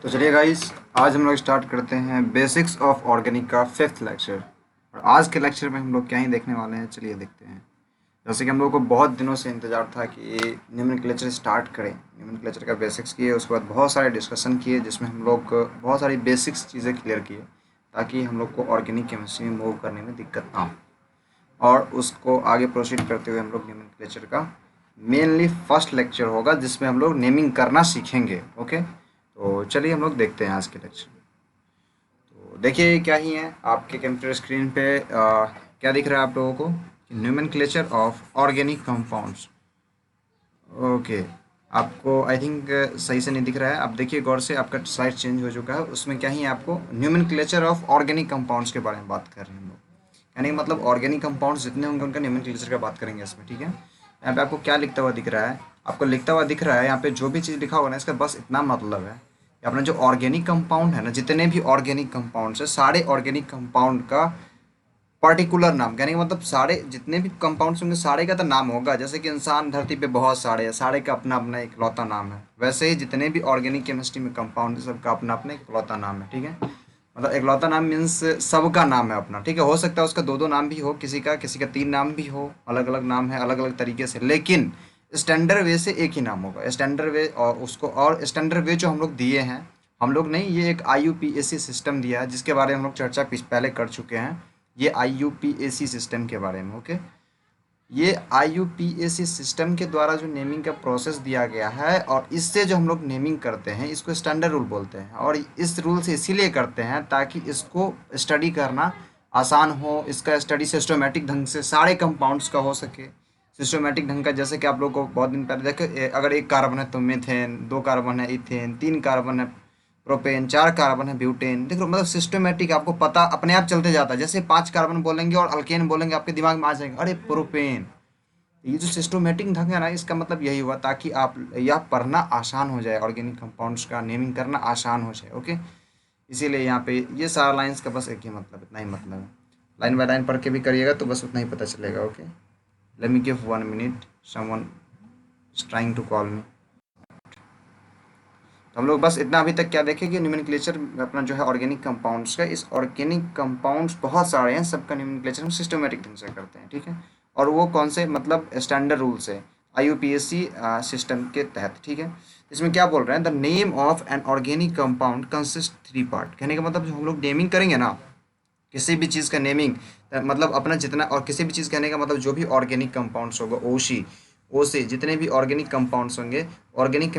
तो चलिए गाइस, आज हम लोग स्टार्ट करते हैं बेसिक्स ऑफ ऑर्गेनिक का फिफ्थ लेक्चर। और आज के लेक्चर में हम लोग क्या ही देखने वाले हैं, चलिए देखते हैं। जैसे कि हम लोग को बहुत दिनों से इंतजार था कि ये न्यूमेनक्लेचर स्टार्ट करें, न्यूमेनक्लेचर का बेसिक्स किए, उसके बाद बहुत सारे डिस्कशन किए जिसमें हम लोग बहुत सारी बेसिक्स चीज़ें क्लियर किए ताकि हम लोग को ऑर्गेनिक केमिस्ट्री में मूव करने में दिक्कत ना हो। और उसको आगे प्रोसीड करते हुए हम लोग न्यूमेनक्लेचर का मेनली फर्स्ट लेक्चर होगा जिसमें हम लोग नेमिंग करना सीखेंगे। ओके, तो चलिए हम लोग देखते हैं आज के लेक्चर। तो देखिए क्या ही है आपके कंप्यूटर स्क्रीन पे क्या दिख रहा है आप लोगों को, न्यूमेनक्लेचर ऑफ ऑर्गेनिक कंपाउंड्स। ओके, आपको आई थिंक सही से नहीं दिख रहा है। आप देखिए गौर से, आपका साइट चेंज हो चुका है। उसमें क्या ही है, आपको न्यूमेनक्लेचर ऑफ ऑर्गेनिक कंपाउंड्स के बारे में बात कर रहे हैं हम लोग। यानी कि मतलब ऑर्गेनिक कंपाउंड्स जितने होंगे उनका न्यूमेनक्लेचर का बात करेंगे इसमें। ठीक है, यहाँ पे आपको क्या लिखता हुआ दिख रहा है, आपको लिखता हुआ दिख रहा है यहाँ पे जो भी चीज़ लिखा होगा ना, इसका बस इतना मतलब है कि अपना जो ऑर्गेनिक कंपाउंड है ना, जितने भी ऑर्गेनिक कंपाउंड्स है, सारे ऑर्गेनिक कंपाउंड का पर्टिकुलर नाम, यानी कि मतलब सारे जितने भी कंपाउंड्स होंगे सारे का तो नाम होगा। जैसे कि इंसान धरती पे बहुत सारे हैं, सारे का अपना अपना इकलौता नाम है, वैसे ही जितने भी ऑर्गेनिक केमिस्ट्री में कंपाउंड है सबका अपना अपना इकलौता नाम है। ठीक है, मतलब इकलौता नाम मीन्स सबका नाम है अपना। ठीक है, हो सकता है उसका दो दो नाम भी हो, किसी का तीन नाम भी हो, अलग अलग नाम है अलग अलग तरीके से, लेकिन स्टैंडर्ड वे से एक ही नाम होगा। स्टैंडर्ड वे और उसको, और स्टैंडर्ड वे जो हम लोग दिए हैं, हम लोग नहीं, ये एक IUPAC सिस्टम दिया है जिसके बारे में हम लोग चर्चा पहले कर चुके हैं। ये IUPAC सिस्टम के बारे में। ओके, ये IUPAC सिस्टम के द्वारा जो नेमिंग का प्रोसेस दिया गया है, और इससे जो हम लोग नेमिंग करते हैं इसको स्टैंडर्ड रूल बोलते हैं। और इस रूल से इसीलिए करते हैं ताकि इसको स्टडी करना आसान हो, इसका स्टडी सिस्टमेटिक ढंग से सारे कंपाउंड्स का हो सके। सिस्टमेटिक ढंग का, जैसे कि आप लोग को बहुत दिन पहले देखे, अगर एक कार्बन है तो मीथेन, दो कार्बन है इथेन, तीन कार्बन है प्रोपेन, चार कार्बन है ब्यूटेन। देखो मतलब सिस्टमेटिक आपको पता अपने आप चलते जाता है। जैसे पांच कार्बन बोलेंगे और अल्केन बोलेंगे, आपके दिमाग में आ जाएगा अरे प्रोपेन। ये जो सिस्टमेटिक ढंग है ना, इसका मतलब यही हुआ ताकि आप यह पढ़ना आसान हो जाए, ऑर्गेनिक कंपाउंड्स का नेमिंग करना आसान हो जाए। ओके, इसीलिए यहाँ पे ये सारा लाइंस का बस एक ही मतलब, इतना ही मतलब है। लाइन बाय लाइन पढ़ के भी करिएगा तो बस उतना ही पता चलेगा। Okay, let me give 1 minute, someone is trying to call me. तो हम लोग बस इतना अभी तक क्या देखें कि न्यूमेनक्लेचर अपना जो है ऑर्गेनिक कंपाउंड्स का, इस ऑर्गेनिक कंपाउंड्स बहुत सारे हैं, सबका न्यूमेनक्लेचर हम सिस्टमेटिक ढंग से करते हैं। ठीक है, और वो कौन से, मतलब स्टैंडर्ड रूल से, IUPAC सिस्टम के तहत। ठीक है, इसमें क्या बोल रहे हैं, the name of an organic compound consist 3 part. कहने का मतलब जो हम लोग नेमिंग करेंगे ना, किसी भी चीज़ का नेमिंग, मतलब अपना जितना, और किसी भी चीज़ कहने का मतलब जो भी ऑर्गेनिक कंपाउंड्स होगा, ओशी ओ से जितने भी ऑर्गेनिक कंपाउंड्स होंगे, ऑर्गेनिक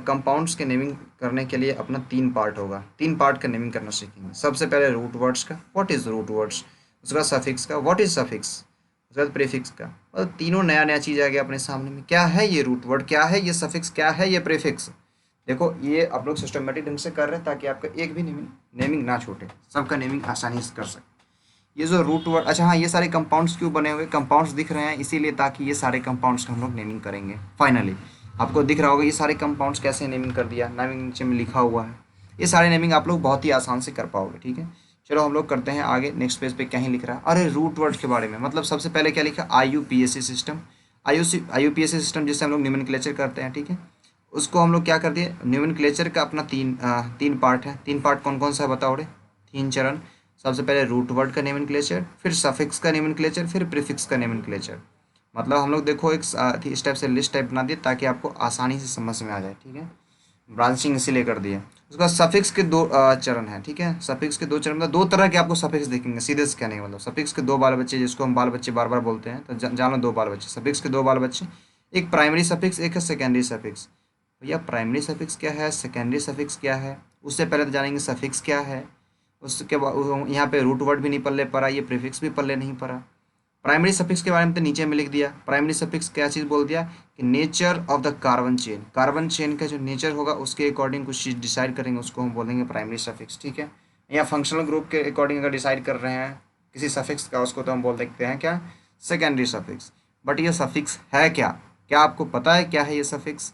कंपाउंड्स के नेमिंग करने के लिए अपना 3 पार्ट होगा। 3 पार्ट का नेमिंग करना सीखेंगे। सबसे पहले रूट वर्ड्स का, व्हाट इज़ रूट वर्ड्स। उसके बाद सफिक्स का, व्हाट इज़ सफिक्स। उसके बाद प्रीफिक्स का। और तीनों नया नया चीज़ आ गया अपने सामने में, क्या है ये रूट वर्ड, क्या है ये सफिक्स, क्या है ये प्रीफिक्स। देखो ये आप लोग सिस्टमेटिक ढंग से कर रहे हैं ताकि आपका एक भी नेमिंग ना छूटे, सबका नेमिंग आसानी से कर सकते। ये जो रूट वर्ड, अच्छा हाँ, ये सारे कंपाउंड्स क्यों बने हुए, कंपाउंड्स दिख रहे हैं इसीलिए ताकि ये सारे कंपाउंड्स का हम लोग नेमिंग करेंगे। फाइनली आपको दिख रहा होगा ये सारे कंपाउंड्स कैसे नेमिंग कर दिया, नेमिंग नीचे में लिखा हुआ है। ये सारे नेमिंग आप लोग बहुत ही आसान से कर पाओगे। ठीक है, चलो हम लोग करते हैं आगे। नेक्स्ट पेज पे क्या ही लिख रहा है, अरे रूट वर्ड के बारे में, मतलब सबसे पहले क्या लिखा, IUPAC सिस्टम। IUPAC सिस्टम जिससे हम लोग न्यूमेनक्लेचर करते हैं। ठीक है, उसको हम लोग क्या कर दिए, न्यूमेनक्लेचर का अपना तीन पार्ट है। 3 पार्ट कौन कौन सा है बताओ रे, 3 चरण। सबसे पहले रूट वर्ड का नेमनक्लेचर, फिर सफिक्स का नेमनक्लेचर, फिर प्रीफिक्स का नेमनक्लेचर। मतलब हम लोग देखो एक इस टाइप से लिस्ट टाइप बना दिए ताकि आपको आसानी से समझ में आ जाए। ठीक है, ब्रांचिंग इसीलिए कर दिया। उसके बाद सफिक्स के 2 चरण हैं। ठीक है, सफिक्स के 2 चरण, मतलब 2 तरह के आपको सफिक्स देखेंगे सीधे से कहने का मतलब। सफिक्स के 2 बाल बच्चे, जिसको हम बाल बच्चे बार बार बोलते हैं, तो जानो 2 बाल बच्चे, सफिक्स के 2 बाल बच्चे। एक प्राइमरी सफिक्स, एक है सेकेंडरी सफिक्स। भैया प्राइमरी सफिक्स क्या है, सेकेंडरी सफिक्स क्या है, उससे पहले तो जानेंगे सफिक्स क्या है। उसके बाद यहाँ पे रूट वर्ड भी नहीं पल्ले पड़ा, ये प्रीफिक्स भी पल्ले नहीं पड़ा। प्राइमरी सफिक्स के बारे में तो नीचे में लिख दिया। प्राइमरी सफिक्स क्या चीज़ बोल दिया कि nature of the carbon chain, carbon chain का जो नेचर होगा उसके अकॉर्डिंग कुछ चीज़ डिसाइड करेंगे, उसको हम बोलेंगे प्राइमरी सफिक्स। ठीक है, या फंक्शनल ग्रुप के अकॉर्डिंग अगर डिसाइड कर रहे हैं किसी सफिक्स का, उसको तो हम बोल सकते हैं क्या, सेकेंडरी सफिक्स। बट ये सफिक्स है क्या, क्या आपको पता है क्या है ये सफिक्स,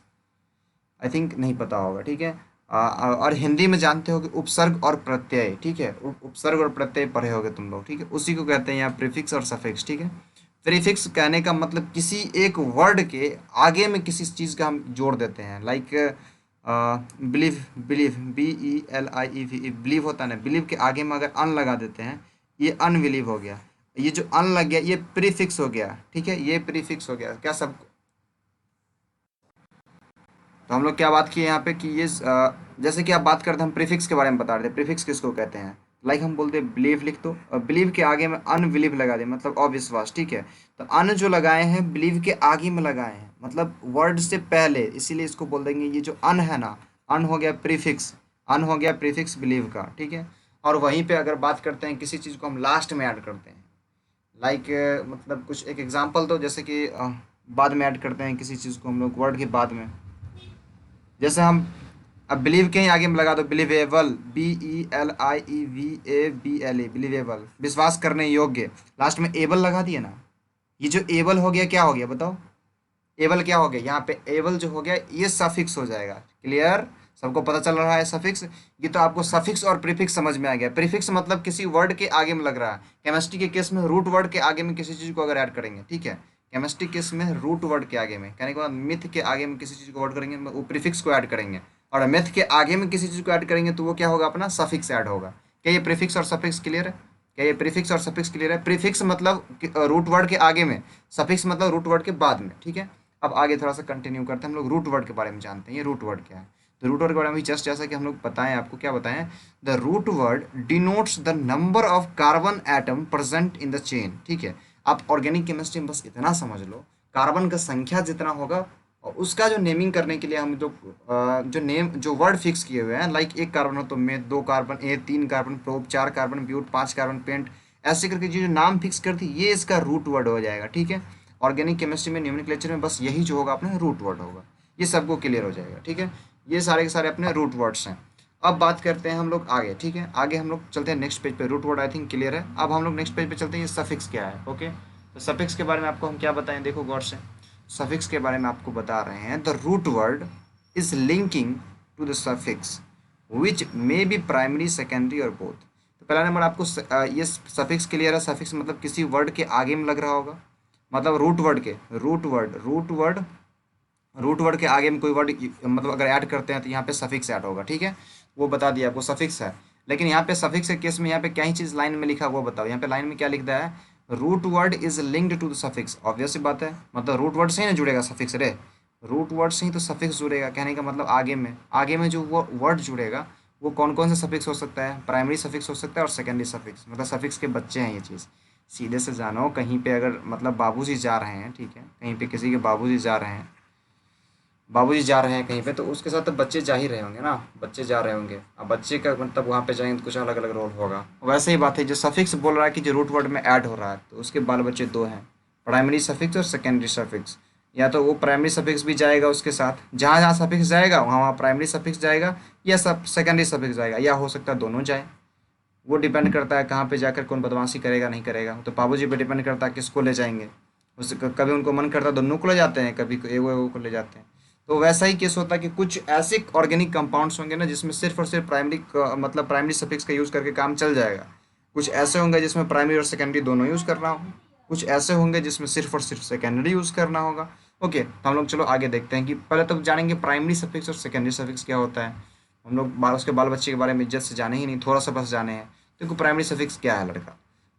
आई थिंक नहीं पता होगा। ठीक है, और हिंदी में जानते हो कि उपसर्ग और प्रत्यय। ठीक है, उपसर्ग और प्रत्यय पढ़े होगे तुम लोग। ठीक है, उसी को कहते हैं यहाँ प्रीफिक्स और सफिक्स। ठीक है, प्रीफिक्स कहने का मतलब किसी एक वर्ड के आगे में किसी चीज़ का हम जोड़ देते हैं। Like believe, believe, BELIEV, believe होता है ना, बिलीव के आगे में अगर अन लगा देते हैं, ये अनबिलीव हो गया। ये जो अन लग गया ये प्रीफिक्स हो गया, ठीक है, ये प्रीफिक्स हो गया क्या सब। तो हम लोग क्या बात किए यहाँ पे कि ये जैसे कि आप बात करते हैं, हम प्रीफिक्स के बारे में बता रहे थे, प्रीफिक्स किसको कहते हैं। लाइक हम बोलते हैं बिलीव लिख दो, और बिलीव के आगे में अनबिलीव लगा दे, मतलब अविश्वास, ठीक है। तो अन जो लगाए हैं बिलीव के आगे में लगाए हैं, मतलब वर्ड से पहले, इसीलिए इसको बोल देंगे ये जो अन है ना, अन हो गया प्रीफिक्स, अन हो गया प्रीफिक्स बिलीव का, ठीक है। और वहीं पे अगर बात करते हैं किसी चीज़ को हम लास्ट में ऐड करते हैं, लाइक मतलब कुछ एक एग्जांपल दो, जैसे कि बाद में ऐड करते हैं किसी चीज़ को हम लोग वर्ड के बाद में, जैसे हम अब बिलीव के ही आगे में लगा दो बिलीवेबल, BELIEVABLE, बिलीवेबल, विश्वास करने योग्य, लास्ट में एबल लगा दिए ना, ये जो एबल हो गया क्या हो गया बताओ, एबल क्या हो गया, यहाँ पे एबल जो हो गया ये सफिक्स हो जाएगा। क्लियर, सबको पता चल रहा है सफिक्स। ये तो आपको सफिक्स और प्रीफिक्स समझ में आ गया। प्रीफिक्स मतलब किसी वर्ड के आगे में लग रहा है, केमिस्ट्री के केस में रूट वर्ड के आगे में किसी चीज़ को अगर ऐड करेंगे, ठीक है, केमिस्ट्री केस में रूट वर्ड के आगे में, कहने के बाद मिथ के आगे में किसी चीज़ को वर्ड करेंगे वो प्रीफिक्स को ऐड करेंगे, और मिथ के आगे में किसी चीज़ को ऐड करेंगे तो वो क्या होगा, अपना सफिक्स ऐड होगा। क्या ये प्रीफिक्स और सफिक्स क्लियर है? क्या ये प्रीफिक्स और सफिक्स क्लियर है? प्रीफिक्स मतलब रूट वर्ड के आगे में, सफिक्स मतलब रूट वर्ड के बाद में, ठीक है। अब आगे थोड़ा सा कंटिन्यू करते हैं, हम लोग रूट वर्ड के बारे में जानते हैं। ये रूट वर्ड क्या है? तो रूट वर्ड के बारे में जस्ट जैसा कि हम लोग बताएं, आपको क्या बताएं, the root word denotes the number of carbon atom present in the chain, ठीक है। आप ऑर्गेनिक केमिस्ट्री में बस इतना समझ लो, कार्बन का संख्या जितना होगा, और उसका जो नेमिंग करने के लिए हम जो नेम जो वर्ड फिक्स किए हुए हैं, लाइक एक कार्बन हो तो में, दो कार्बन ए, तीन कार्बन प्रोप, चार कार्बन ब्यूट, पांच कार्बन पेंट, ऐसे करके जो नाम फिक्स करती ये इसका रूट वर्ड हो जाएगा, ठीक है। ऑर्गेनिक केमिस्ट्री में न्यूमेरिकल में बस यही जो होगा अपने रूट वर्ड होगा, ये सबको क्लियर हो जाएगा, ठीक है। ये सारे के सारे अपने रूट वर्ड्स हैं। अब बात करते हैं हम लोग आगे, ठीक है, आगे हम लोग चलते हैं नेक्स्ट पेज पे। Root word I think clear है। अब हम लोग नेक्स्ट पेज पे चलते हैं, ये सफिक्स क्या है, ओके। तो सफिक्स के बारे में आपको हम क्या बताएं, देखो गौर से। सफिक्स के बारे में आपको बता रहे हैं, the root word is linking to the suffix which may be primary, secondary और बोथ। तो पहला नंबर आपको ये सफिक्स क्लियर है। सफिक्स मतलब किसी वर्ड के आगे में लग रहा होगा, मतलब रूट वर्ड के, रूट वर्ड के आगे में कोई वर्ड मतलब अगर ऐड करते हैं तो यहाँ पे सफिक्स ऐड होगा, ठीक है। वो बता दिया आपको सफिक्स है। लेकिन यहाँ पे सफिक्स के केस में यहाँ पे क्या ही चीज़ लाइन में लिखा वो बताओ। यहाँ पे लाइन में क्या लिखता है, root word is linked to the suffix. Obvious सी बात है, मतलब रूट वर्ड से ही ना जुड़ेगा सफिक्स, रे रूट वर्ड से ही तो सफिक्स जुड़ेगा। कहने का मतलब आगे में जो वो वर्ड जुड़ेगा वो कौन कौन से सफिक्स हो सकता है, प्राइमरी सफिक्स हो सकता है और सेकेंडरी सफिक्स, मतलब सफिक्स के बच्चे हैं ये चीज़। सीधे से जानो, कहीं पे अगर मतलब बाबूजी जा रहे हैं, ठीक है, कहीं पे किसी के बाबूजी जा रहे हैं, कहीं पे, तो उसके साथ तो बच्चे जा ही रहे होंगे ना, बच्चे जा रहे होंगे। अब बच्चे का मतलब वहाँ पे जाएंगे तो कुछ अलग अलग रोल होगा। वैसे ही बात है, जो सफिक्स बोल रहा है कि जो रूट वर्ड में ऐड हो रहा है तो उसके बाल बच्चे दो हैं, प्राइमरी सफिक्स और सेकेंडरी सफिक्स। या तो वो प्राइमरी सफिक्स भी जाएगा उसके साथ, जहाँ जहाँ सफिक्स जाएगा वहाँ वहाँ प्राइमरी सफिक्स जाएगा, या सब सेकेंडरी सफिक्स जाएगा, या हो सकता है दोनों जाए। वो डिपेंड करता है कहाँ पे जाकर कौन बदमाशी करेगा नहीं करेगा। तो बाबूजी पे डिपेंड करता है किसको ले जाएंगे। उस कभी उनको मन करता है दोनों को ले जाते हैं, कभी एगो को ले जाते हैं। तो वैसा ही केस होता है कि कुछ ऐसे ऑर्गेनिक कंपाउंड्स होंगे ना जिसमें सिर्फ और सिर्फ मतलब प्राइमरी सफिक्स का यूज़ करके काम चल जाएगा। कुछ ऐसे होंगे जिसमें प्राइमरी और सेकेंडरी दोनों यूज़ करना होगा। कुछ ऐसे होंगे जिसमें सिर्फ और सिर्फ सेकेंडरी यूज़ करना होगा। ओके, तो हम लोग चलो आगे देखते हैं कि पहले तो जानेंगे प्राइमरी सफिक्स और सेकेंडरी सफिक्स क्या होता है। हम लोग उसके बाल बच्चे के बारे में इज्जत से जाने ही नहीं, थोड़ा सा बस जाने हैं। देखो प्राइमरी सफिक्स क्या है लड़का।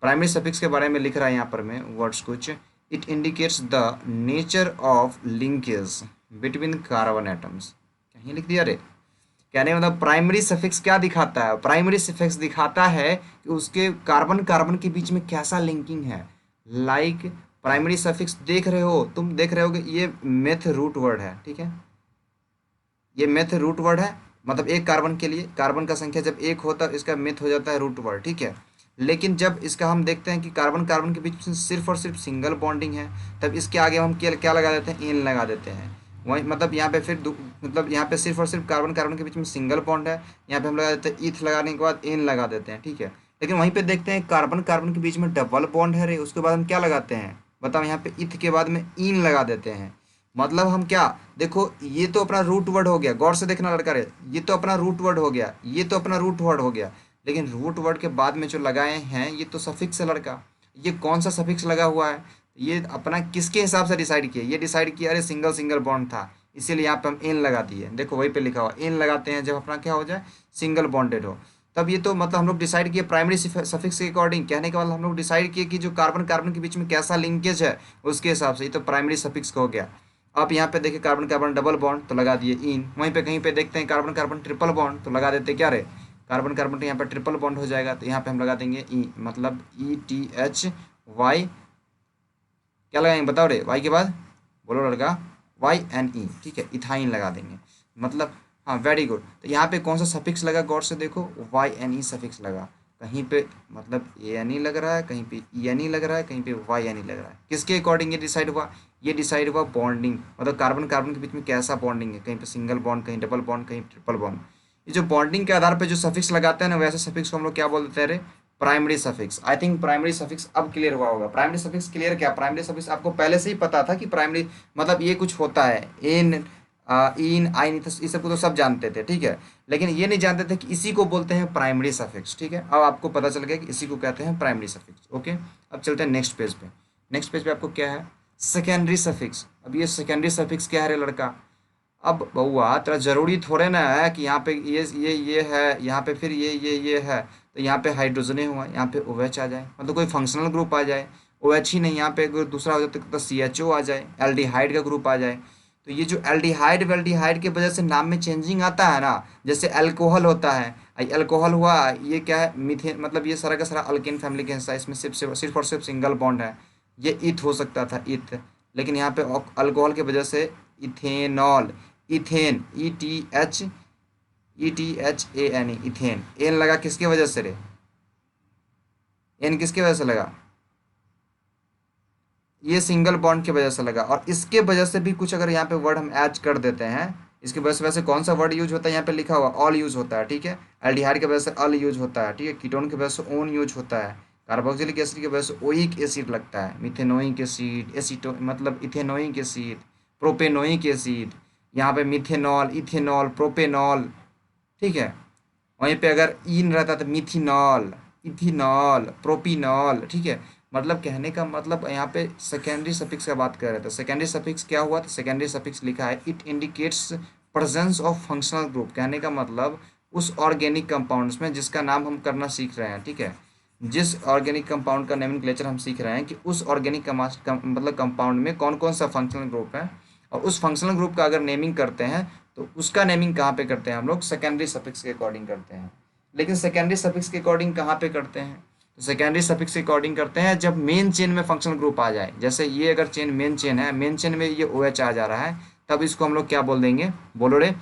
प्राइमरी सफिक्स के बारे में लिख रहा है यहाँ पर मैं वर्ड्स कुछ, it indicates the nature of linkage between carbon atoms. कहीं लिख दिया रे, कहने मतलब प्राइमरी सफिक्स क्या दिखाता है, प्राइमरी सफिक्स दिखाता है कि उसके कार्बन कार्बन के बीच में कैसा लिंकिंग है। लाइक प्राइमरी सफिक्स देख रहे हो, तुम देख रहे हो कि ये मेथ रूट वर्ड है, ठीक है, ये मेथ रूट वर्ड है, मतलब एक कार्बन के लिए कार्बन का संख्या जब एक होता है इसका मेथ हो जाता है रूट वर्ड, ठीक है। लेकिन जब इसका हम देखते हैं कि कार्बन कार्बन के बीच में सिर्फ और सिर्फ सिंगल बॉन्डिंग है, तब इसके आगे हम क्या क्या लगा देते हैं, एन लगा देते हैं। वही मतलब यहाँ पे फिर मतलब यहाँ पे सिर्फ और सिर्फ कार्बन कार्बन के बीच में सिंगल बॉन्ड है, यहाँ पे हम लगा देते हैं ईथ, लगाने के बाद एन लगा देते हैं, ठीक है। लेकिन वहीं पे देखते हैं कार्बन कार्बन के बीच में डबल बॉन्ड है रे, उसके बाद हम क्या लगाते हैं बताओ, यहाँ पे ईथ के बाद में इन लगा देते हैं। मतलब हम क्या, देखो ये तो अपना रूट वर्ड हो गया, गौर से देखना लड़का रे, ये तो अपना रूट वर्ड हो गया, ये तो अपना रूट वर्ड हो गया। लेकिन रूट वर्ड के बाद में जो लगाए हैं ये तो सफिक्स है लड़का। ये कौन सा सफिक्स लगा हुआ है, ये अपना किसके हिसाब से डिसाइड किया, ये डिसाइड किया अरे सिंगल सिंगल बॉन्ड था, इसीलिए यहाँ पे हम इन लगा दिए। देखो वहीं पे लिखा हुआ इन लगाते हैं जब अपना क्या हो जाए, सिंगल बॉन्डेड हो। तब ये तो मतलब हम लोग डिसाइड किए प्राइमरी सफिक्स के अकॉर्डिंग, कहने के बाद हम लोग डिसाइड किए कि जो कार्बन कार्बन के बीच में कैसा लिंकेज है उसके हिसाब से, ये तो प्राइमरी सफिक्स का हो गया। आप यहाँ पे देखिए कार्बन कार्बन डबल बॉन्ड तो लगा दिए इन, वहीं पे कहीं पे देखते हैं कार्बन कार्बन ट्रिपल बॉन्ड तो लगा देते क्या रे, कार्बन कार्बन तो यहाँ पे ट्रिपल बॉन्ड हो जाएगा, तो यहाँ पे हम लगा देंगे ई, मतलब ETHY, क्या लगाएंगे बताओ रे, वाई के बाद बोलो लड़का, YNE, ठीक है, इथाइन लगा देंगे। मतलब हाँ वेरी गुड। तो यहाँ पे कौन सा सफिक्स लगा गौर से देखो, YNE सफिक्स लगा। कहीं पे मतलब ANE लग रहा है, कहीं पे ENE लग रहा है, कहीं पे YNE लग रहा है। किसके अकॉर्डिंग ये डिसाइड हुआ, ये डिसाइड हुआ बॉन्डिंग, मतलब कार्बन कार्बन के बीच में कैसा बॉन्डिंग है, कहीं पे सिंगल बॉन्ड, कहीं डबल बॉन्ड, कहीं ट्रिपल बॉन्ड। ये जो बॉन्डिंग के आधार पर जो सफिक्स लगाते हैं ना, वैसे सफिक्स को हम लोग क्या बोल देते हैं रे, primary suffix. I think primary suffix अब क्लियर हुआ होगा। प्राइमरी सफिक्स क्लियर क्या, प्राइमरी सफिक्स आपको पहले से ही पता था कि प्राइमरी मतलब ये कुछ होता है, इन इन आइन, इस सबको तो सब जानते थे, ठीक है, लेकिन ये नहीं जानते थे कि इसी को बोलते हैं प्राइमरी सफिक्स। ठीक है, अब आपको पता चल गया कि इसी को कहते हैं प्राइमरी सफिक्स। ओके, अब चलते हैं नेक्स्ट पेज पे। नेक्स्ट पेज पे आपको क्या है, सेकेंडरी सफिक्स। अब ये सेकेंडरी सफिक्स क्या है रे लड़का, अब बउआ तेरा जरूरी थोड़े ना है कि यहाँ पे ये है, यहाँ पे फिर ये है, तो यहाँ पे हाइड्रोजने हुआ, यहाँ पे OH आ जाए, मतलब कोई फंक्शनल ग्रुप आ जाए। OH ही नहीं, यहाँ पे अगर दूसरा हो जाए तो CHO आ जाए, एल्डिहाइड का ग्रुप आ जाए। तो ये जो एल्डिहाइड वेल्डिहाइड की वजह से नाम में चेंजिंग आता है ना, जैसे अल्कोहल होता है, अल्कोहल हुआ, ये क्या है, मीथेन, मतलब ये सारा का सारा अल्केन फैमिली का हिस्सा है, इसमें सिर्फ और सिर्फ सिंगल बॉन्ड है। ये इथ हो सकता था, इथ, लेकिन यहाँ पे अल्कोहल की वजह से इथेनॉल, इथेन, ETHANE, इथेन। एन लगा किसकी वजह से रे, एन किसकी वजह से लगा, ये सिंगल बॉन्ड की वजह से लगा। और इसके वजह से भी कुछ अगर यहाँ पे वर्ड हम ऐड कर देते हैं, इसकी वजह से वैसे कौन सा वर्ड यूज होता है, यहाँ पे लिखा हुआ ऑल यूज होता है, ठीक है, एल्डिहाइड की वजह से अल यूज होता है, ठीक है, कीटोन की वजह से ओन यूज होता है, कार्बोक्सिलिक एसिड की वजह से ओइक एसिड लगता है, मिथेनोइक एसिड, एसिटो मतलब इथेनोइक एसिड, प्रोपेनोइक एसिड, यहाँ पे मिथेनॉल, इथेनॉल, प्रोपेनॉल, ठीक है। वहीं पे अगर इन रहता तो मिथिनॉल, इथिनॉल, प्रोपिनॉल, ठीक है। मतलब कहने का मतलब यहाँ पे सेकेंडरी सफिक्स का बात कर रहे थे। सेकेंडरी सफिक्स क्या हुआ, तो सेकेंडरी सफिक्स लिखा है it indicates presence of functional group. कहने का मतलब उस ऑर्गेनिक कंपाउंड्स में जिसका नाम हम करना सीख रहे हैं, ठीक है, जिस ऑर्गेनिक कंपाउंड का नोमेनक्लेचर हम सीख रहे हैं कि उस ऑर्गेनिक मतलब कंपाउंड में कौन कौन सा फंक्शनल ग्रुप है, और उस फंक्शनल ग्रुप का अगर नेमिंग करते हैं तो उसका नेमिंग कहाँ पे करते हैं हम लोग, सेकेंडरी सफिक्स के अकॉर्डिंग करते हैं। लेकिन सेकेंडरी सफिक्स के अकॉर्डिंग कहाँ पे करते हैं, तो सेकेंडरी सफिक्स के अकॉर्डिंग करते हैं जब मेन चेन में फंक्शनल ग्रुप आ जाए। जैसे ये अगर चेन मेन चेन है, मेन चेन में ये OH आ जा रहा है, तब इसको हम लोग क्या बोल देंगे, बोलो रे,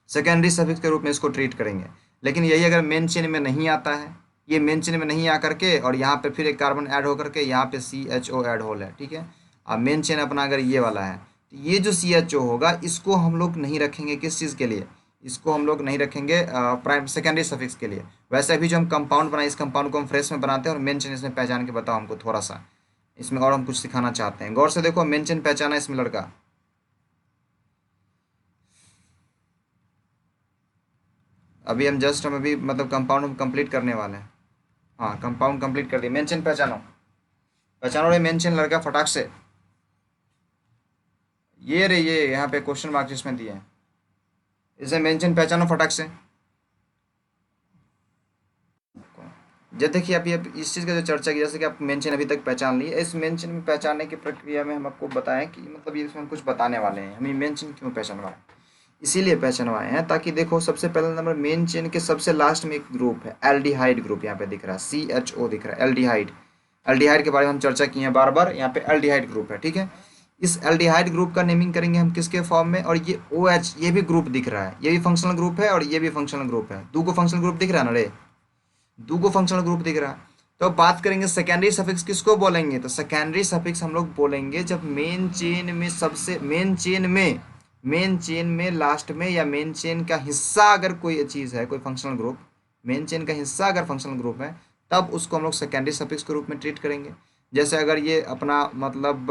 सेकेंडरी सफिक्स के रूप में इसको ट्रीट करेंगे। लेकिन यही अगर मेन चेन में नहीं आता है, ये मेन चेन में नहीं आ करके और यहाँ पे फिर एक कार्बन ऐड होकर के यहाँ पे CHO ऐड होल है, ठीक है। अब मेन चेन अपना अगर ये वाला है, तो ये जो CHO होगा इसको हम लोग नहीं रखेंगे किस चीज़ के लिए, इसको हम लोग नहीं रखेंगे प्राइम सेकेंडरी सफिक्स के लिए। वैसे अभी जो हम कंपाउंड बनाए, इस कंपाउंड को हम फ्रेश में बनाते हैं और मेन चेन इसमें पहचान के बताओ हमको थोड़ा सा, इसमें और हम कुछ सिखाना चाहते हैं। गौर से देखो, मेन चेन पहचाना इसमें लड़का, हम अभी मतलब कंपाउंड हम कंप्लीट करने वाले हैं। हाँ कंपाउंड कंप्लीट कर दिए, मेन चेन पहचानो, पहचानो रे मेन चेन लड़का फटाक से। ये रे ये यहाँ पे क्वेश्चन मार्क जिसमें दिए हैं, इसे मेन चेन पहचानो फटाक से। जब देखिए अभी अब इस चीज़ का जो चर्चा की, जैसे कि आप मेंशन अभी तक पहचान लिए, इस मेंशन में पहचानने की प्रक्रिया में हम आपको बताएं कि मतलब ये इसमें हम कुछ बताने वाले हैं, हमें मेंशन क्यों पहचानवाएं, इसीलिए पहचानवाए हैं ताकि देखो सबसे पहला नंबर मेन चेन के सबसे लास्ट में एक ग्रुप है एल्डिहाइड ग्रुप, यहाँ पे दिख रहा है CHO दिख रहा है, एल्डिहाइड। एल्डिहाइड के बारे में हम चर्चा की है बार बार, यहाँ पे एल्डिहाइड ग्रुप है, ठीक है। इस एल्डिहाइड ग्रुप का नेमिंग करेंगे हम किसके फॉर्म में, और ये OH ये भी ग्रुप दिख रहा है, ये भी फंक्शनल ग्रुप है और ये भी फंक्शनल ग्रुप है, दो को फंक्शनल ग्रुप दिख रहा है ना रे, दो को फंक्शनल ग्रुप दिख रहा है। तो अब बात करेंगे सेकेंडरी सफिक्स किसको बोलेंगे, तो सेकेंडरी सफिक्स हम लोग बोलेंगे जब मेन चेन में सबसे मेन चेन में लास्ट में या मेन चेन का हिस्सा अगर कोई चीज़ है, कोई फंक्शनल ग्रुप, मेन चेन का हिस्सा अगर फंक्शनल ग्रुप है, तब उसको हम लोग सेकेंडरी सफिक्स के रूप में ट्रीट करेंगे। जैसे अगर ये अपना मतलब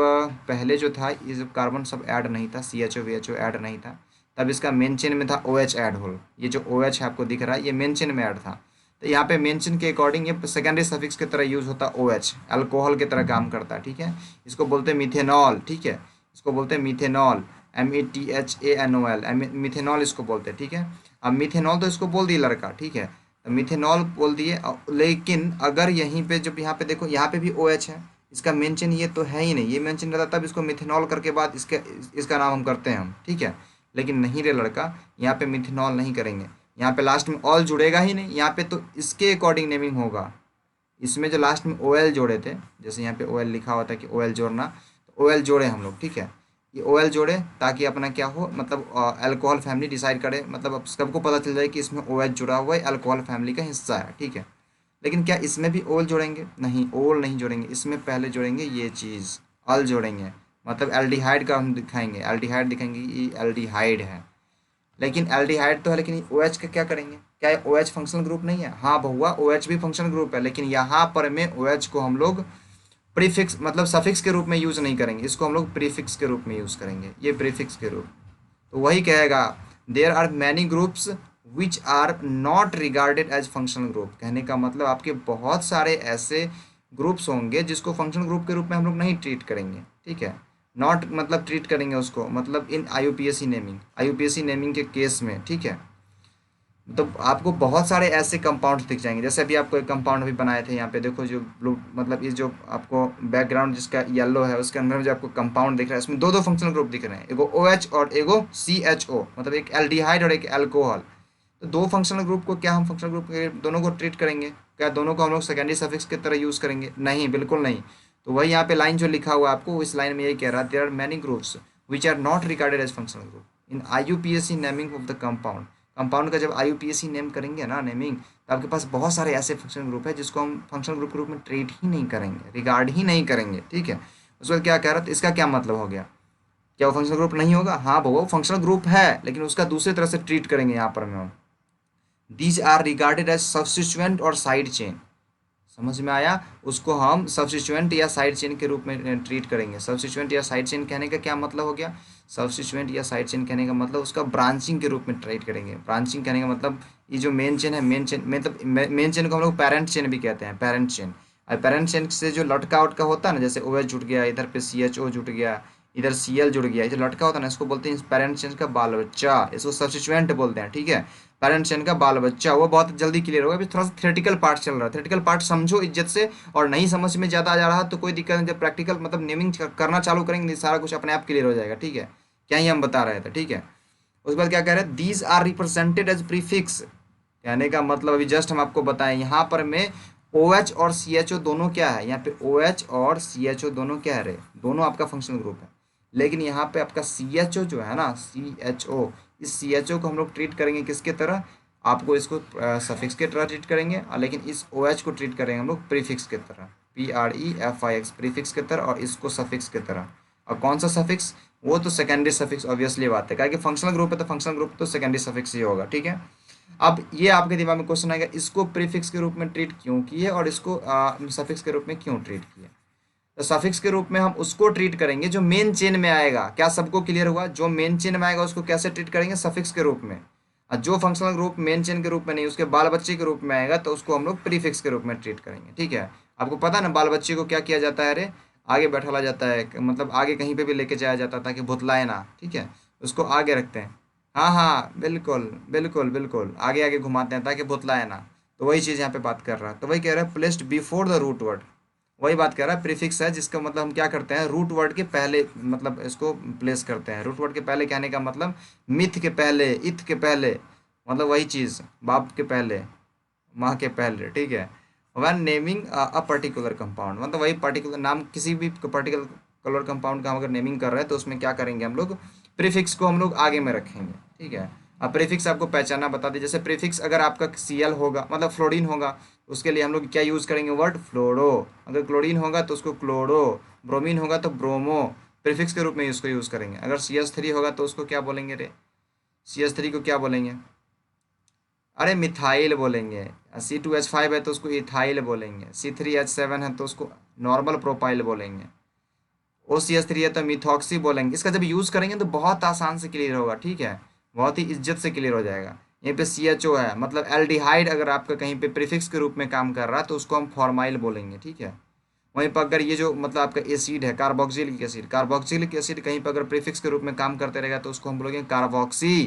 पहले जो था ये जो कार्बन सब ऐड नहीं था, CHO VHO ऐड नहीं था, तब इसका मेन चेन में था OH ऐड होल, ये जो OH है आपको दिख रहा है ये मेन चेन में ऐड था। तो यहाँ पे मेंशन के अकॉर्डिंग ये सेकेंडरी सफिक्स की तरह यूज होता है, OH अल्कोहल की तरह काम करता है, ठीक है। इसको बोलते हैं मिथेनॉल, ठीक है, इसको बोलते हैं मिथेनॉल। METHANOL, मिथेनॉल इसको बोलते हैं, ठीक है। अब मिथेनॉल तो इसको बोल दिए लड़का, ठीक है, तो मिथेनॉल बोल दिए, लेकिन अगर यहीं पे जब यहाँ पे देखो, यहाँ पे भी OH है, इसका मेंशन ये तो है ही नहीं, ये मेंशन रहता तब इसको मिथेनॉल करके बाद इसका नाम हम करते हैं हम, ठीक है। लेकिन नहीं रे लड़का, यहाँ पे मिथेनॉल नहीं करेंगे, यहाँ पे लास्ट में ऑल जुड़ेगा ही नहीं, यहाँ पे तो इसके अकॉर्डिंग नेमिंग होगा। इसमें जो लास्ट में OL जोड़े थे, जैसे यहाँ पे OL लिखा हुआ था कि OL जोड़ना, तो OL जोड़े हम लोग, ठीक है। ये OL जोड़े ताकि अपना क्या हो, मतलब अल्कोहल फैमिली डिसाइड करे, मतलब अब सबको पता चल जाए कि इसमें OH जुड़ा हुआ है, अल्कोहल फैमिली का हिस्सा है, ठीक है। लेकिन क्या इसमें भी OL जोड़ेंगे? नहीं, OL नहीं जोड़ेंगे, इसमें पहले जोड़ेंगे ये चीज़, अल जोड़ेंगे, मतलब एल्डिहाइड का हम दिखाएंगे, एल्डिहाइड दिखाएंगे कि ये एल्डिहाइड है। लेकिन एल्डिहाइड तो है, लेकिन OH का क्या करेंगे? क्या OH फंक्शनल ग्रुप नहीं है? हाँ बहुआ, OH भी फंक्शनल ग्रुप है, लेकिन यहाँ पर में OH को हम लोग प्रीफिक्स मतलब सफिक्स के रूप में यूज़ नहीं करेंगे, इसको हम लोग प्रीफिक्स के रूप में यूज़ करेंगे, ये प्रीफिक्स के रूप। तो वही कहेगा there are many groups which are not regarded as functional group. कहने का मतलब आपके बहुत सारे ऐसे ग्रुप्स होंगे जिसको फंक्शनल ग्रुप के रूप में हम लोग नहीं ट्रीट करेंगे, ठीक है। नॉट मतलब ट्रीट करेंगे उसको, मतलब इन IUPAC नेमिंग, IUPAC नेमिंग के केस में, ठीक है। तो आपको बहुत सारे ऐसे कंपाउंड्स दिख जाएंगे, जैसे अभी आपको एक कंपाउंड भी बनाए थे यहाँ पे देखो, जो ब्लू मतलब ये जो आपको बैकग्राउंड जिसका येलो है उसके अंदर जो आपको कंपाउंड दिख रहा है, उसमें दो दो फंक्शनल ग्रुप दिख रहे हैं, एगो OH और एगो CHO, मतलब एक एल्डिहाइड और एक अल्कोहल। तो दो फंक्शनल ग्रुप को क्या हम फंक्शनल ग्रुप के दोनों को ट्रीट करेंगे? क्या दोनों को हम लोग सेकेंडरी सफिक्स की तरह यूज़ करेंगे? नहीं, बिल्कुल नहीं। तो वही यहाँ पे लाइन जो लिखा हुआ है आपको, इस लाइन में यही कह रहा है there are many groups which are not regarded as functional group in IUPAC naming of the compound. Compound का जब IUPAC नेम करेंगे ना नेमिंग, तो आपके पास बहुत सारे ऐसे फंक्शनल ग्रुप है जिसको हम फंक्शनल ग्रुप के रूप में ट्रीट ही नहीं करेंगे, रिगार्ड ही नहीं करेंगे, ठीक है। उसके बाद क्या कह रहा था, इसका क्या मतलब हो गया? क्या वो फंक्शनल ग्रुप नहीं होगा? हाँ वो फंक्शनल ग्रुप है, लेकिन उसका दूसरी तरह से ट्रीट करेंगे यहाँ पर मैं। These are regarded as substituent और साइड चेन। समझ में आया? उसको हम सब्सिट्यूएंट या साइड चेन के रूप में ट्रीट करेंगे। सब्सिट्यूएंट या साइड चेन कहने का क्या मतलब हो गया? सब्सिट्यूएंट या साइड चेन कहने का मतलब उसका ब्रांचिंग के रूप में ट्रीट करेंगे। ब्रांचिंग कहने का मतलब ये जो मेन चेन है, मेन चेन मतलब मेन चेन को हम लोग पेरेंट चेन भी कहते हैं, पेरेंट चेन। और पेरेंट चेन से जो लटका उटका होता है ना, जैसे OH जुट गया, इधर पे CHO जुट गया, इधर Cl जुड़ गया, ये जो लटका होता है ना, इसको बोलते हैं पेरेंट चेन का बाल बच्चा, इसको सब्सिट्यूएंट बोलते हैं, ठीक है। पेरेंट चेन का बाल बच्चा, वो बहुत जल्दी क्लियर होगा। अभी थोड़ा सा थ्योरेटिकल पार्ट चल रहा है, थ्योरेटिकल पार्ट समझो इज्जत से, और नहीं समझ में ज़्यादा आ जा रहा तो कोई दिक्कत नहीं, जब प्रैक्टिकल मतलब नेमिंग करना चालू करेंगे सारा कुछ अपने आप क्लियर हो जाएगा, ठीक है। क्या ही हम बता रहे थे, ठीक है। उसके बाद क्या कह रहे हैं, these are represented as prefix. कहने का मतलब अभी जस्ट हम आपको बताएं, यहाँ पर में OH और CHO दोनों क्या है, यहाँ पे OH और CHO दोनों क्या है रे, दोनों आपका फंक्शनल ग्रुप है। लेकिन यहाँ पे आपका CHO जो है ना, CHO, इस CHO को हम लोग ट्रीट करेंगे किसके तरह? आपको इसको सफिक्स के तरह ट्रीट करेंगे, और लेकिन इस OH को ट्रीट करेंगे हम लोग प्रीफिक्स के तरह, PREFIX, प्रीफिक्स के तरह, और इसको सफिक्स के तरह। और कौन सा सफिक्स? वो तो सेकेंडरी सफिक्स, ऑब्वियसली बात है, क्या कि फंक्शनल ग्रुप है तो फंक्शनल ग्रुप तो सेकेंडरी सफिक्स ही होगा, ठीक है। अब ये आपके दिमाग में क्वेश्चन आएगा, इसको प्रीफिक्स के रूप में ट्रीट क्यों किए और इसको सफिक्स के रूप में क्यों ट्रीट किए? तो सफिक्स के रूप में हम उसको ट्रीट करेंगे जो मेन चेन में आएगा। क्या सबको क्लियर हुआ? जो मेन चेन में आएगा उसको कैसे ट्रीट करेंगे? सफिक्स के रूप में। और जो फंक्शनल ग्रुप मेन चेन के रूप में नहीं, उसके बाल बच्चे के रूप में आएगा, तो उसको हम लोग प्रीफिक्स के रूप में ट्रीट करेंगे, ठीक है। आपको पता है ना बाल बच्चे को क्या किया जाता है? अरे आगे बैठाला जाता है, मतलब आगे कहीं पे भी लेके जाया जाता है ताकि भुतलाए ना, ठीक है। उसको आगे रखते हैं, हाँ हाँ बिल्कुल बिल्कुल बिल्कुल, आगे आगे घुमाते हैं ताकि भुतलाए ना। तो वही चीज़ यहाँ पे बात कर रहा है, तो वही कह रहा है placed before the root word. वही बात कर रहा है, प्रीफिक्स है जिसका मतलब हम क्या करते हैं, रूट वर्ड के पहले मतलब इसको प्लेस करते हैं। रूट वर्ड के पहले कहने का मतलब मिथ के पहले, इथ के पहले, मतलब वही चीज़, बाप के पहले, माँ के पहले, ठीक है। One naming a particular compound, मतलब वही पर्टिकुलर नाम, किसी भी पर्टिकुलर कलर कंपाउंड का हम अगर नेमिंग कर रहे हैं तो उसमें क्या करेंगे हम लोग, प्रीफिक्स को हम लोग आगे में रखेंगे, ठीक है। अब प्रीफिक्स आपको पहचाना बता दें, जैसे प्रीफिक्स अगर आपका Cl होगा मतलब फ्लोरीन होगा, उसके लिए हम लोग क्या यूज़ करेंगे, वर्ड फ्लोरो। अगर क्लोरीन होगा तो उसको क्लोरो, ब्रोमीन होगा तो ब्रोमो, प्रीफिक्स के रूप में इसको यूज़ करेंगे। अगर CH3 होगा तो उसको क्या बोलेंगे रे, CH3 को क्या बोलेंगे? अरे मिथाइल बोलेंगे। C2H5 है तो उसको इथाइल बोलेंगे। C3H7 है तो उसको नॉर्मल प्रोपाइल बोलेंगे। OCH3 है तो मिथॉक्सी बोलेंगे। इसका जब यूज़ करेंगे तो बहुत आसान से क्लियर होगा, ठीक है, बहुत ही इज्जत से क्लियर हो जाएगा। यहीं पे CHO है, मतलब एल्डिहाइड अगर आपका कहीं पे प्रीफिक्स के रूप में काम कर रहा है तो उसको हम फॉर्माइल बोलेंगे, ठीक है। वहीं पर अगर ये जो मतलब आपका एसिड है कार्बोक्सिलिक एसिड, कार्बोक्सिलिक एसिड कहीं पर अगर प्रीफिक्स के रूप में काम करते रहेगा तो उसको हम बोलेंगे कार्बोक्सी,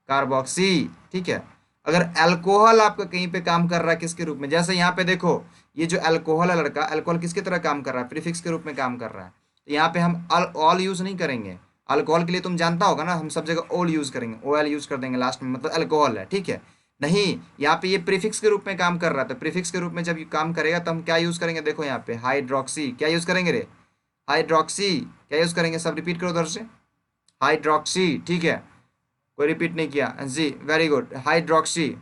कार्बोक्सी, ठीक है। अगर अल्कोहल आपका कहीं पे काम कर रहा है किसके रूप में, जैसे यहाँ पे देखो ये जो अल्कोहल है लड़का, अल्कोहल किसकी तरह काम कर रहा है, प्रीफिक्स के रूप में काम कर रहा है। तो यहाँ पे हम ऑल यूज नहीं करेंगे, अल्कोहल के लिए तुम जानता होगा ना, हम सब जगह ओल यूज करेंगे, ओ एल यूज कर देंगे लास्ट में, मतलब अल्कोहल है, ठीक है। नहीं, यहाँ पे ये प्रीफिक्स के रूप में काम कर रहा था, प्रीफिक्स के रूप में जब ये काम करेगा तो हम क्या यूज करेंगे, देखो यहाँ पे हाइड्रोक्सी, क्या यूज करेंगे रे, हाइड्रोक्सी, क्या यूज करेंगे, सब रिपीट करो उधर से, हाइड्रोक्सी, ठीक है। कोई रिपीट नहीं किया जी, वेरी गुड, हाइड्रोक्सी,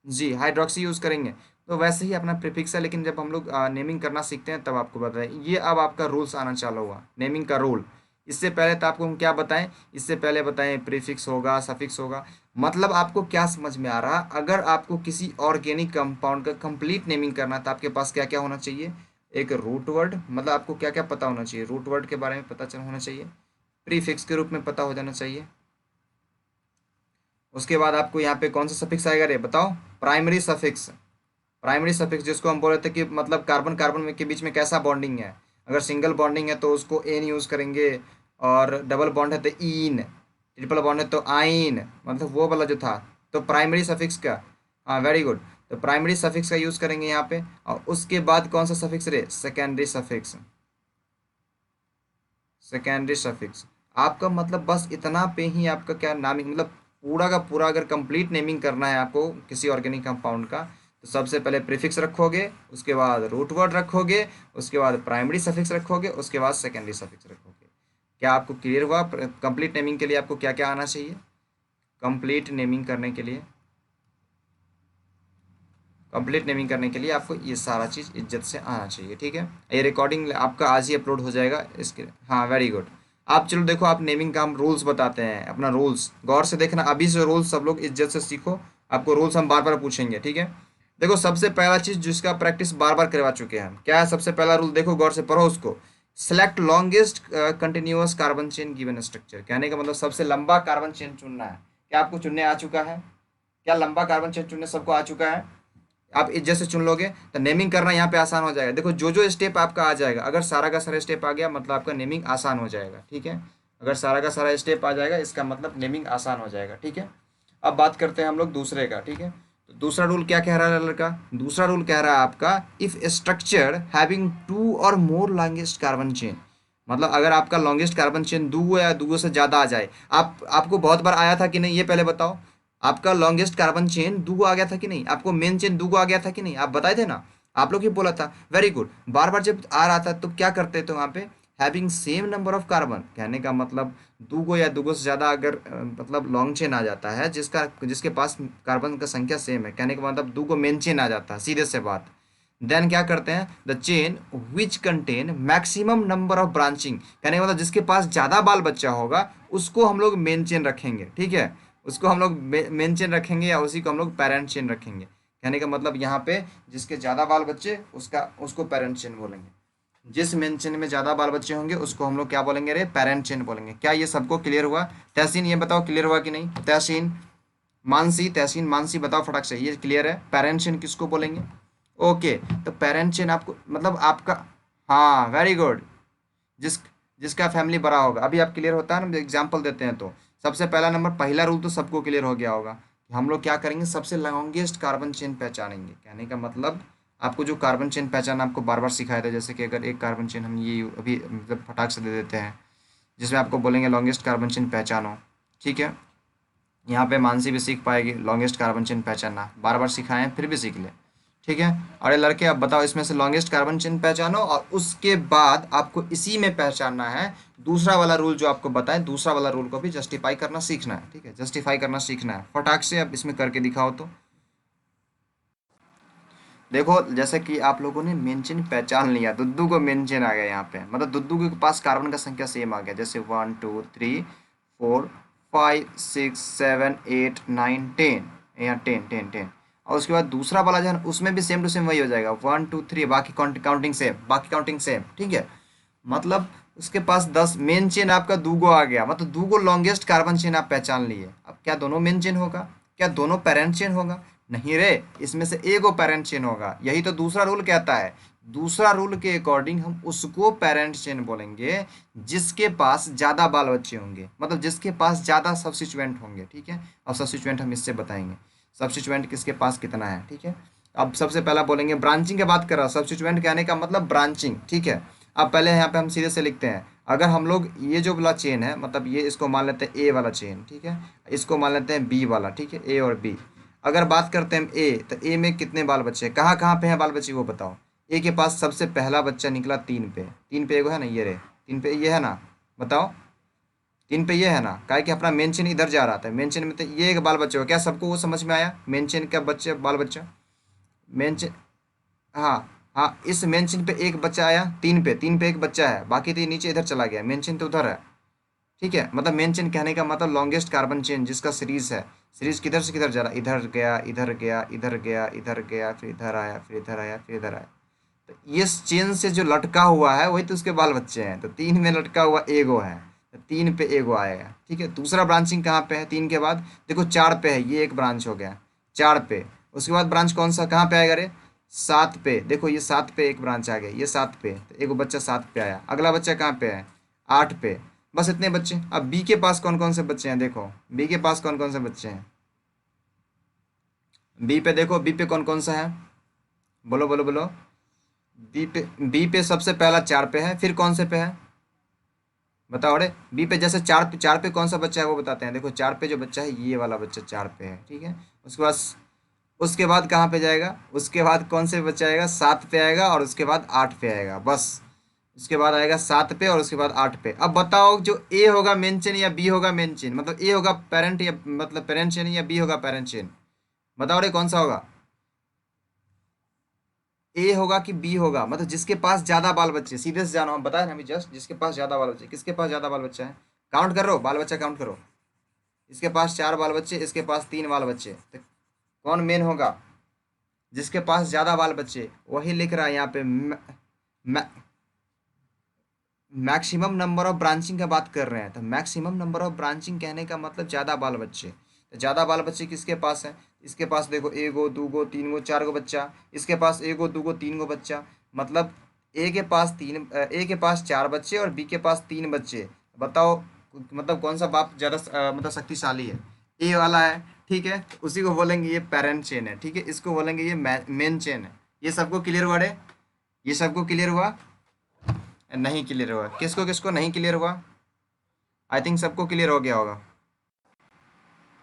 जी हाइड्रोक्सी यूज करेंगे। तो वैसे ही अपना प्रीफिक्स है, लेकिन जब हम लोग नेमिंग करना सीखते हैं तब आपको बताएं, ये अब आपका रूल्स आना चालू हुआ नेमिंग का रूल। इससे पहले तो आपको हम क्या बताएं, इससे पहले बताएं प्रीफिक्स होगा, सफिक्स होगा, मतलब आपको क्या समझ में आ रहा, अगर आपको किसी ऑर्गेनिक कंपाउंड का कंप्लीट नेमिंग करना है तो आपके पास क्या क्या होना चाहिए, एक रूट वर्ड, मतलब आपको क्या क्या पता होना चाहिए, रूट वर्ड के बारे में पता चल होना चाहिए, प्रीफिक्स के रूप में पता हो जाना चाहिए। उसके बाद आपको यहाँ पे कौन सा सफिक्स आएगा रे बताओ, प्राइमरी सफिक्स, प्राइमरी सफिक्स जिसको हम बोल रहे थे कि मतलब कार्बन कार्बन में के बीच में कैसा बॉन्डिंग है, अगर सिंगल बॉन्डिंग है तो उसको एन यूज करेंगे, और डबल बॉन्ड है तो ईन, ट्रिपल बॉन्ड है तो आइन, मतलब वो वाला जो था, तो प्राइमरी सफिक्स का, हाँ वेरी गुड, तो प्राइमरी सफिक्स का यूज करेंगे यहाँ पे। और उसके बाद कौन सा सफिक्स रे, सेकेंडरी सफिक्स, सेकेंडरी सफिक्स। आपका मतलब बस इतना पे ही आपका क्या नामिंग, मतलब पूरा का पूरा अगर कंप्लीट नेमिंग करना है आपको किसी ऑर्गेनिक कंपाउंड का, तो सबसे पहले प्रीफिक्स रखोगे, उसके बाद रूट वर्ड रखोगे, उसके बाद प्राइमरी सफिक्स रखोगे, उसके बाद सेकेंडरी सफिक्स रखोगे। क्या आपको क्लियर हुआ, कंप्लीट नेमिंग के लिए आपको क्या क्या आना चाहिए, कंप्लीट नेमिंग करने के लिए, कंप्लीट नेमिंग करने के लिए आपको ये सारा चीज़ इज्जत से आना चाहिए, ठीक है। ये रिकॉर्डिंग आपका आज ही अपलोड हो जाएगा इसके, हाँ वेरी गुड। आप चलो देखो, आप नेमिंग का हम रूल्स बताते हैं, अपना रूल्स गौर से देखना, अभी से रूल्स सब लोग इज्जत से सीखो, आपको रूल्स हम बार बार पूछेंगे, ठीक है। देखो सबसे पहला चीज़ जिसका प्रैक्टिस बार बार करवा चुके हैं हम, क्या है सबसे पहला रूल, देखो गौर से पढ़ो उसको, select longest continuous carbon chain given structure, कहने का मतलब सबसे लंबा कार्बन चेन चुनना है। क्या आपको चुनने आ चुका है, क्या लंबा कार्बन चेन चुनने सबको आ चुका है, आप इज्जत से चुन लोगे तो नेमिंग करना यहाँ पे आसान हो जाएगा। देखो जो जो स्टेप आपका आ जाएगा, अगर सारा का सारा स्टेप आ गया मतलब आपका नेमिंग आसान हो जाएगा, ठीक है। अगर सारा का सारा स्टेप आ जाएगा इसका मतलब नेमिंग आसान हो जाएगा, ठीक है। अब बात करते हैं हम लोग दूसरे का, ठीक है। तो दूसरा रूल क्या कह रहा है लड़का, दूसरा रूल कह रहा है आपका, इफ स्ट्रक्चर हैविंग टू और मोर लॉन्गेस्ट कार्बन चेन, मतलब अगर आपका लॉन्गेस्ट कार्बन चेन दो या दो से ज़्यादा आ जाए, आपको बहुत बार आया था कि नहीं ये पहले बताओ, आपका लॉन्गेस्ट कार्बन चेन दूगो आ गया था कि नहीं, आपको मेन चेन दूगो आ गया था कि नहीं, आप बताए थे ना, आप लोग ही बोला था, वेरी गुड। बार बार जब आ रहा था तो क्या करते थे वहाँ पे, having same number of carbon, कहने का मतलब दूगो या दूगो से ज़्यादा अगर मतलब लॉन्ग चेन आ जाता है जिसका जिसके पास कार्बन का संख्या सेम है, कहने का मतलब दूगो मेन चेन आ जाता है, सीधे से बात। देन क्या करते हैं, the chain which contain maximum number of branching, कहने का मतलब जिसके पास ज़्यादा बाल बच्चा होगा उसको हम लोग मेन चेन रखेंगे, ठीक है, उसको हम लोग मेन चेन रखेंगे या उसी को हम लोग पेरेंट चेन रखेंगे। कहने का मतलब यहाँ पे जिसके ज़्यादा बाल बच्चे उसका उसको पेरेंट चेन बोलेंगे, जिस मेन चेन में ज़्यादा बाल बच्चे होंगे उसको हम लोग क्या बोलेंगे रे, पेरेंट चेन बोलेंगे। क्या ये सबको क्लियर हुआ, तहसीन ये बताओ क्लियर हुआ कि नहीं, तहसीन मानसी, तहसीन मानसी बताओ फटाक से, ये क्लियर है, पेरेंट चेन किसको बोलेंगे। ओके, तो पेरेंट चेन आपको मतलब आपका, हाँ वेरी गुड, जिस जिसका फैमिली बड़ा होगा, अभी आप क्लियर होता है ना, एग्जाम्पल देते हैं तो सबसे पहला नंबर, पहला रूल तो सबको क्लियर हो गया होगा कि हम लोग क्या करेंगे, सबसे लॉन्गेस्ट कार्बन चेन पहचानेंगे। कहने का मतलब आपको जो कार्बन चेन पहचाना आपको बार बार सिखाया था, जैसे कि अगर एक कार्बन चेन हम ये अभी मतलब फटाक से दे देते हैं जिसमें आपको बोलेंगे लॉन्गेस्ट कार्बन चेन पहचानो, ठीक है। यहाँ पे मानसी भी सीख पाएगी लॉन्गेस्ट कार्बन चेन पहचानना, बार बार सिखाएं फिर भी सीख ले, ठीक है। अरे लड़के अब बताओ इसमें से लॉन्गेस्ट कार्बन चेन पहचानो, और उसके बाद आपको इसी में पहचानना है दूसरा वाला रूल जो आपको बताएं, दूसरा वाला रूल को भी जस्टिफाई करना सीखना है, ठीक है, जस्टिफाई करना सीखना है फटाक से। अब इसमें करके दिखाओ तो, देखो जैसे कि आप लोगों ने मेंशन पहचान लिया, दुद्दू को मेंशन आ गया यहाँ पे, मतलब दुद्दू के पास कार्बन का संख्या सेम आ गया, जैसे 1 2 3 4 5 6 7 8 9 10, यहाँ 10 10 10, और उसके बाद दूसरा वाला जो है ना, उसमें भी सेम टू सेम वही हो जाएगा, 1 2 3, बाकी काउंटिंग सेम, बाकी काउंटिंग सेम, ठीक है। मतलब उसके पास 10 मेन चेन आपका दूगो आ गया, मतलब दूगो लॉन्गेस्ट कार्बन चेन आप पहचान लिए। अब क्या दोनों मेन चेन होगा, क्या दोनों पेरेंट चेन होगा, नहीं रे, इसमें से एगो पेरेंट चेन होगा, यही तो दूसरा रूल कहता है, दूसरा रूल के अकॉर्डिंग हम उसको पेरेंट चेन बोलेंगे जिसके पास ज़्यादा बाल बच्चे होंगे, मतलब जिसके पास ज़्यादा सब्स्टिट्यूएंट होंगे। ठीक है, अब सब्स्टिट्यूएंट हम इससे बताएंगे सब्स्टिट्यूएंट किसके पास कितना है। ठीक है, अब सबसे पहला बोलेंगे ब्रांचिंग की बात कर रहा, सब्स्टिट्यूएंट कहने का मतलब ब्रांचिंग। ठीक है, अब पहले यहाँ पे हम सीधे से लिखते हैं, अगर हम लोग ये जो वाला चेन है, मतलब ये इसको मान लेते हैं ए वाला चेन। ठीक है, इसको मान लेते हैं बी वाला। ठीक है, ए और बी। अगर बात करते हैं ए, तो ए में कितने बाल बच्चे हैं, कहाँ कहाँ पे हैं बाल बच्चे वो बताओ। ए के पास सबसे पहला बच्चा निकला 3 पे, 3 पे एगो है ना, ये रे 3 पे ये है ना, बताओ 3 पे ये है ना, काहे कि अपना मेन चेन इधर जा रहा था, मेन चेन में तो ये एक बाल बच्चा हो, क्या सबको वो समझ में आया, मेन चेन का बच्चे बाल बच्चा, मेन चेन। हाँ हाँ, इस मेन चेन पे एक बच्चा आया, 3 पे, 3 पे एक बच्चा है, बाकी तो ये नीचे इधर चला गया, मेन चेन तो उधर है। ठीक है, मतलब मेन चेन कहने का मतलब लॉन्गेस्ट कार्बन चेन जिसका सीरीज है, सीरीज किधर से किधर जा रहा है, इधर गया इधर गया इधर गया इधर गया, फिर इधर आया फिर इधर आया फिर इधर आया। तो इस चेन से जो लटका हुआ है वही तो उसके बाल बच्चे हैं, तो 3 में लटका हुआ एगो है, तो 3 पे एगो आएगा। ठीक है, दूसरा ब्रांचिंग कहाँ पे है 3 के बाद, देखो 4 पे है, ये एक ब्रांच हो गया 4 पे। उसके बाद ब्रांच कौन सा कहाँ पे आएगा रे, 7 पे, देखो ये 7 पे एक ब्रांच आ गया, ये 7 पे, तो एगो बच्चा 7 पे आया, अगला बच्चा कहाँ पे है 8 पे। बस इतने बच्चे। अब बी के पास कौन कौन से बच्चे हैं, देखो बी के पास कौन कौन से बच्चे हैं, बी पे देखो, बी पे कौन कौन सा है, बोलो बोलो बोलो। बी पे सबसे पहला 4 पे है, फिर कौन से पे है बताओ। अरे बी पे जैसे 4 पे कौन सा बच्चा है वो बताते हैं, देखो 4 पे जो बच्चा है ये वाला बच्चा 4 पे है। ठीक है, उसके बाद कहाँ पे जाएगा, उसके बाद कौन से बच्चा आएगा 7 पे आएगा, और उसके बाद 8 पे आएगा, बस उसके बाद आएगा 7 पे और उसके बाद 8 पे। अब बताओ जो ए होगा मेन चेन या बी होगा मेन चेन, मतलब ए होगा पेरेंट या मतलब पेरेंट चेन या बी होगा पेरेंट चेन, बताओ रे कौन सा होगा, ए होगा कि बी होगा, मतलब जिसके पास ज्यादा बाल बच्चे, सीधे से जाना हम बताए ना अभी जस्ट, जिसके पास ज्यादा बाल बच्चे, किसके पास ज्यादा बाल बच्चा है, काउंट करो बाल बच्चा काउंट करो। इसके पास 4 बाल बच्चे, इसके पास 3 बाल बच्चे, तो कौन मेन होगा, जिसके पास ज्यादा बाल बच्चे, वही लिख रहा है यहाँ पे मैक्सिमम नंबर ऑफ ब्रांचिंग का बात कर रहे हैं, तो मैक्सिमम नंबर ऑफ ब्रांचिंग कहने का मतलब ज़्यादा बाल बच्चे, तो ज़्यादा बाल बच्चे किसके पास है, इसके पास देखो एगो दूगो तीन गो चार गो बच्चा, इसके पास एगो दूगो तीन गो बच्चा, मतलब ए के पास 4 बच्चे और बी के पास 3 बच्चे। बताओ मतलब कौन सा बाप ज़्यादा मतलब शक्तिशाली है, ए वाला है। ठीक है, तो उसी को बोलेंगे ये पेरेंट चेन है। ठीक है, इसको बोलेंगे ये मेन चेन है। ये सबको क्लियर हुआ रे, ये सबको क्लियर हुआ, नहीं क्लियर हुआ, किसको किसको नहीं क्लियर हुआ, आई थिंक सबको क्लियर हो गया होगा।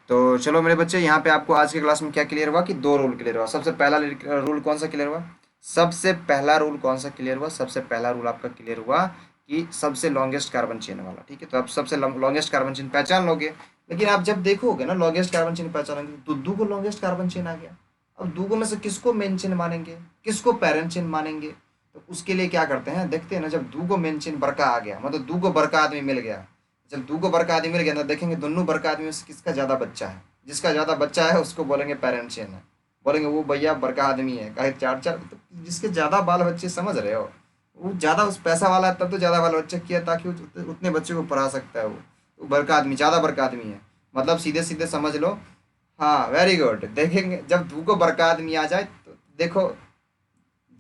तो चलो मेरे बच्चे, यहाँ पे आपको आज के क्लास में क्या क्लियर हुआ कि 2 रूल क्लियर हुआ। सबसे पहला रूल कौन सा क्लियर हुआ, सबसे पहला रूल कौन सा क्लियर हुआ, सबसे पहला रूल आपका क्लियर हुआ कि सबसे लॉन्गेस्ट कार्बन चेन वाला। ठीक है, तो आप सबसे लॉन्गेस्ट कार्बन चेन पहचान लोगे, लेकिन आप जब देखोगे ना लॉन्गेस्ट कार्बन चेन पहचानोगे तो दो को लॉन्गेस्ट कार्बन चेन आ गया। अब दो में से किसको मेन चेन मानेंगे, किसको पेरेंट चेन मानेंगे, तो उसके लिए क्या करते हैं, देखते हैं ना, जब दो मेन चेन बड़का आ गया, मतलब दो बड़का आदमी मिल गया, जब दो बड़का आदमी मिल गया ना, देखेंगे दोनों बड़का आदमी में से किसका ज़्यादा बच्चा है, जिसका ज़्यादा बच्चा है उसको बोलेंगे पेरेंट चेन है, बोलेंगे वो भैया बड़का आदमी है, कहे 4 4, तो जिसके ज़्यादा बाल बच्चे, समझ रहे हो, वो ज़्यादा उस पैसा वाला है तब तो ज़्यादा बाल बच्चे किया, ताकि वो उतने बच्चे को पढ़ा सकता है, वो बड़का आदमी, ज़्यादा बड़का आदमी है, मतलब सीधे सीधे समझ लो। हाँ वेरी गुड, देखेंगे जब दो को बड़का आदमी आ जाए तो देखो,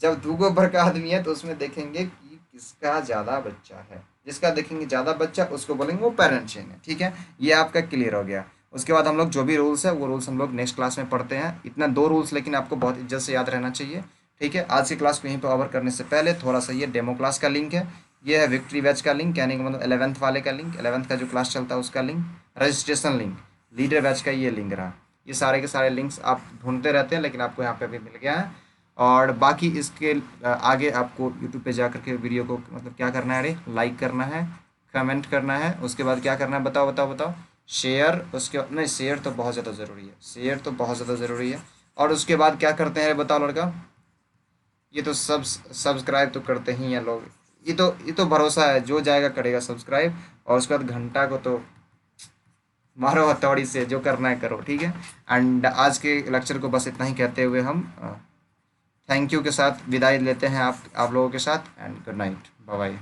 जब दो को बड़का आदमी है तो उसमें देखेंगे कि किसका ज़्यादा बच्चा है, जिसका देखेंगे ज़्यादा बच्चा उसको बोलेंगे वो पेरेंट चेन है। ठीक है, ये आपका क्लियर हो गया। उसके बाद हम लोग जो भी रूल्स है वो रूल्स हम लोग नेक्स्ट क्लास में पढ़ते हैं। इतना 2 रूल्स लेकिन आपको बहुत इज्जत से याद रहना चाहिए। ठीक है, आज की क्लास को यहीं पर ओवर करने से पहले थोड़ा सा ये डेमो क्लास का लिंक है, ये है विक्ट्री बैच का लिंक, कहने का मतलब 11th वाले का लिंक, 11th का जो क्लास चलता है उसका link, registration link, leader batch का ये लिंक रहा। ये सारे के सारे लिंक्स आप ढूंढते रहते हैं, लेकिन आपको यहाँ पे अभी मिल गया है। और बाकी इसके आगे आपको यूट्यूब पे जा कर के वीडियो को मतलब क्या करना है, अरे लाइक करना है, कमेंट करना है, उसके बाद क्या करना है बताओ बताओ बताओ, शेयर, उसके नहीं शेयर तो बहुत ज़्यादा ज़रूरी है, शेयर तो बहुत ज़्यादा ज़रूरी है। और उसके बाद क्या करते हैं बताओ लड़का, ये तो सब्सक्राइब तो करते ही हैं लोग, ये तो भरोसा है, जो जाएगा करेगा सब्सक्राइब, और उसके बाद घंटा को तो मारो हथौड़ी से, जो करना है करो। ठीक है, एंड आज के लेक्चर को बस इतना ही कहते हुए हम थैंक यू के साथ विदाई लेते हैं आप लोगों के साथ, and good night, bye bye.